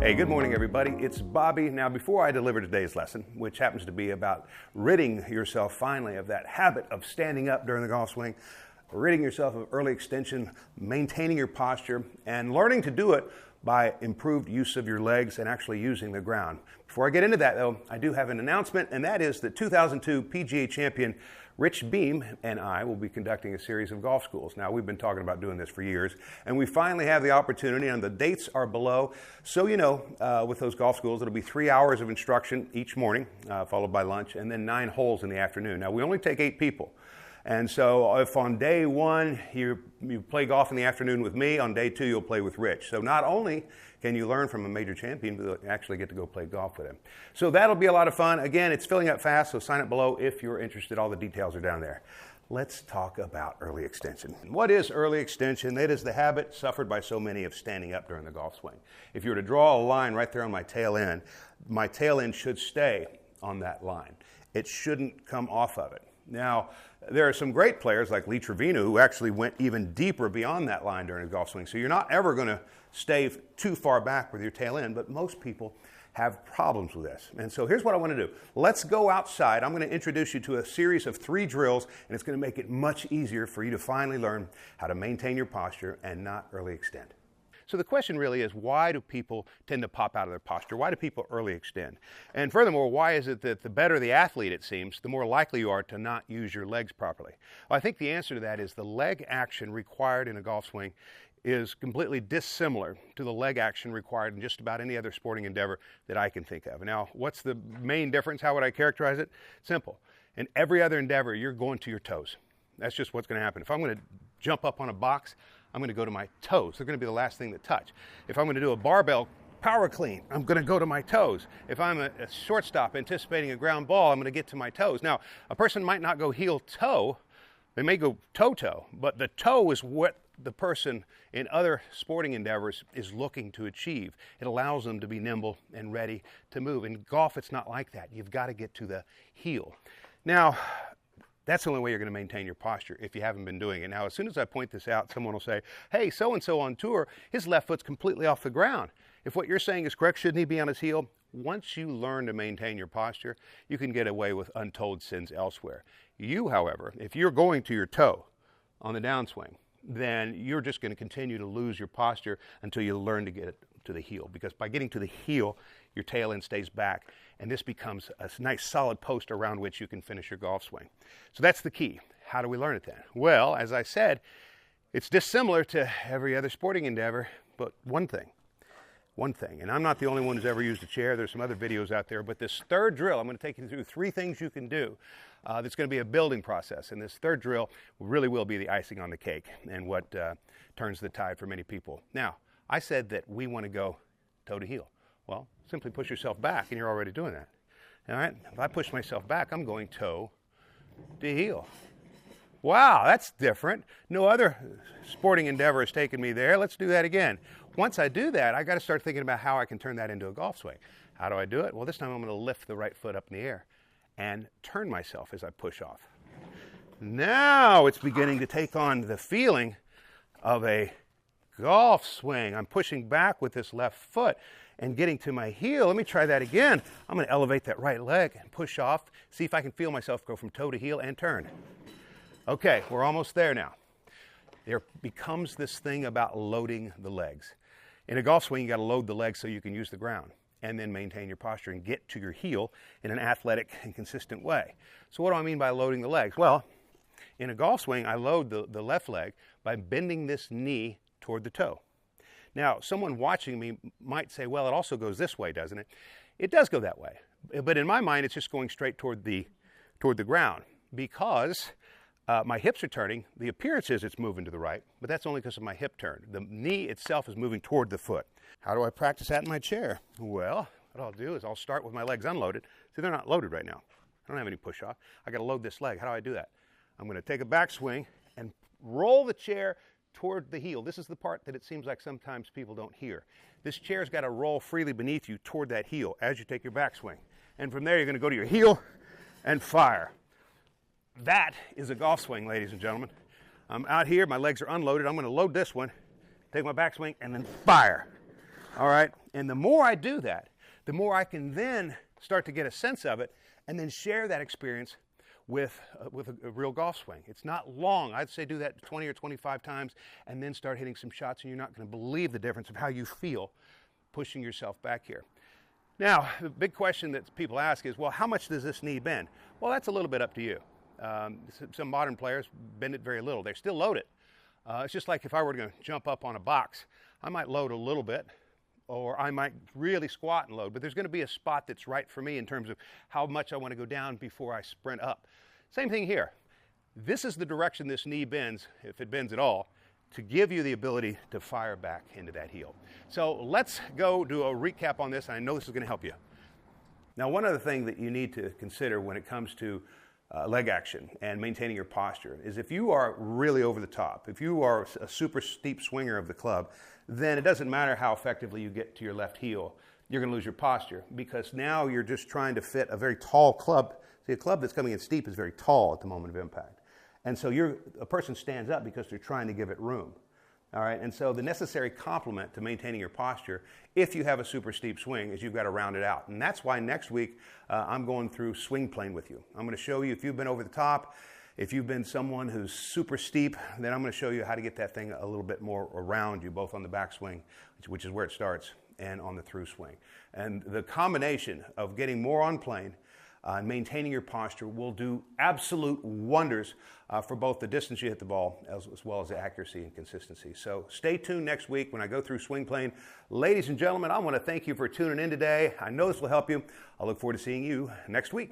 Hey, good morning, everybody. It's Bobby. Now, before I deliver today's lesson, which happens to be about ridding yourself finally of that habit of standing up during the golf swing, ridding yourself of early extension, maintaining your posture, and learning to do it by improved use of your legs and actually using the ground. Before I get into that, though, I do have an announcement, and that is that 2002 PGA champion Rich Beem and I will be conducting a series of golf schools. Now, we've been talking about doing this for years, and we finally have the opportunity, and the dates are below. So, with those golf schools, it'll be 3 hours of instruction each morning, followed by lunch, and then 9 holes in the afternoon. Now, we only take 8 people. And so if on day one you play golf in the afternoon with me, on day 2 you'll play with Rich. So not only can you learn from a major champion, but you'll actually get to go play golf with him. So that'll be a lot of fun. Again, it's filling up fast, so sign up below if you're interested. All the details are down there. Let's talk about early extension. What is early extension? It is the habit suffered by so many of standing up during the golf swing. If you were to draw a line right there on my tail end should stay on that line. It shouldn't come off of it. Now, there are some great players like Lee Trevino who actually went even deeper beyond that line during a golf swing. So you're not ever going to stay too far back with your tail end, but most people have problems with this. And so here's what I want to do. Let's go outside. I'm going to introduce you to a series of 3 drills, and it's going to make it much easier for you to finally learn how to maintain your posture and not early extend. So the question really is, why do people tend to pop out of their posture? Why do people early extend? And furthermore, why is it that the better the athlete, it seems, the more likely you are to not use your legs properly? Well, I think the answer to that is the leg action required in a golf swing is completely dissimilar to the leg action required in just about any other sporting endeavor that I can think of. Now, what's the main difference? How would I characterize it? Simple. In every other endeavor, you're going to your toes. That's just what's going to happen. If I'm going to jump up on a box, I'm going to go to my toes. They're going to be the last thing to touch. If I'm going to do a barbell power clean, I'm going to go to my toes. If I'm a shortstop anticipating a ground ball, I'm going to get to my toes. Now, a person might not go heel-toe. They may go toe-toe, but the toe is what the person in other sporting endeavors is looking to achieve. It allows them to be nimble and ready to move. In golf, it's not like that. You've got to get to the heel. Now, that's the only way you're going to maintain your posture if you haven't been doing it. Now, as soon as I point this out, someone will say, hey, so-and-so on tour, his left foot's completely off the ground. If what you're saying is correct, shouldn't he be on his heel? Once you learn to maintain your posture, you can get away with untold sins elsewhere. You, however, if you're going to your toe on the downswing, then you're just going to continue to lose your posture until you learn to get it to the heel. Because by getting to the heel, your tail end stays back, and this becomes a nice solid post around which you can finish your golf swing. So that's the key. How do we learn it then? Well, as I said, it's dissimilar to every other sporting endeavor, but one thing, and I'm not the only one who's ever used a chair. There's some other videos out there, but this third drill, I'm going to take you through 3 things you can do. That's going to be a building process, and this third drill really will be the icing on the cake and what turns the tide for many people. Now, I said that we want to go toe to heel. Well, simply push yourself back, and you're already doing that. All right? If I push myself back, I'm going toe to heel. Wow, that's different. No other sporting endeavor has taken me there. Let's do that again. Once I do that, I got to start thinking about how I can turn that into a golf swing. How do I do it? Well, this time I'm going to lift the right foot up in the air and turn myself as I push off. Now it's beginning to take on the feeling of a golf swing. I'm pushing back with this left foot and getting to my heel. Let me try that again. I'm going to elevate that right leg and push off, see if I can feel myself go from toe to heel and turn. Okay, we're almost there now. There becomes this thing about loading the legs. In a golf swing, you got to load the legs so you can use the ground and then maintain your posture and get to your heel in an athletic and consistent way. So what do I mean by loading the legs? Well, in a golf swing, I load the left leg by bending this knee toward the toe. Now, someone watching me might say, well, it also goes this way, doesn't it? It does go that way. But in my mind, it's just going straight toward the ground because my hips are turning. The appearance is it's moving to the right, but that's only because of my hip turn. The knee itself is moving toward the foot. How do I practice that in my chair? Well, what I'll do is I'll start with my legs unloaded. See, they're not loaded right now. I don't have any push-off. I got to load this leg. How do I do that? I'm going to take a backswing and roll the chair toward the heel. This is the part that it seems like sometimes people don't hear. This chair's got to roll freely beneath you toward that heel as you take your backswing. And from there, you're going to go to your heel and fire. That is a golf swing, ladies and gentlemen. I'm out here, my legs are unloaded. I'm going to load this one, take my backswing, and then fire. All right? And the more I do that, the more I can then start to get a sense of it and then share that experience with a real golf swing. It's not long. I'd say do that 20 or 25 times and then start hitting some shots, and you're not going to believe the difference of how you feel pushing yourself back here. Now, the big question that people ask is, well, how much does this knee bend? Well, that's a little bit up to you. Some modern players bend it very little. They still load it. It's just like if I were to jump up on a box, I might load a little bit, or I might really squat and load, but there's going to be a spot that's right for me in terms of how much I want to go down before I sprint up. Same thing here. This is the direction this knee bends, if it bends at all, to give you the ability to fire back into that heel. So let's go do a recap on this. I know this is going to help you. Now, one other thing that you need to consider when it comes to leg action and maintaining your posture is if you are really over the top, if you are a super steep swinger of the club, then it doesn't matter how effectively you get to your left heel, you're going to lose your posture, because now you're just trying to fit a very tall club. See, a club that's coming in steep is very tall at the moment of impact. And so a person stands up because they're trying to give it room. All right, and so the necessary complement to maintaining your posture, if you have a super steep swing, is you've got to round it out. And that's why next week I'm going through swing plane with you. I'm going to show you if you've been over the top, if you've been someone who's super steep, then I'm going to show you how to get that thing a little bit more around you, both on the backswing, which is where it starts, and on the through swing. And the combination of getting more on plane and maintaining your posture will do absolute wonders for both the distance you hit the ball as well as the accuracy and consistency. So stay tuned next week when I go through swing plane. Ladies and gentlemen, I want to thank you for tuning in today. I know this will help you. I look forward to seeing you next week.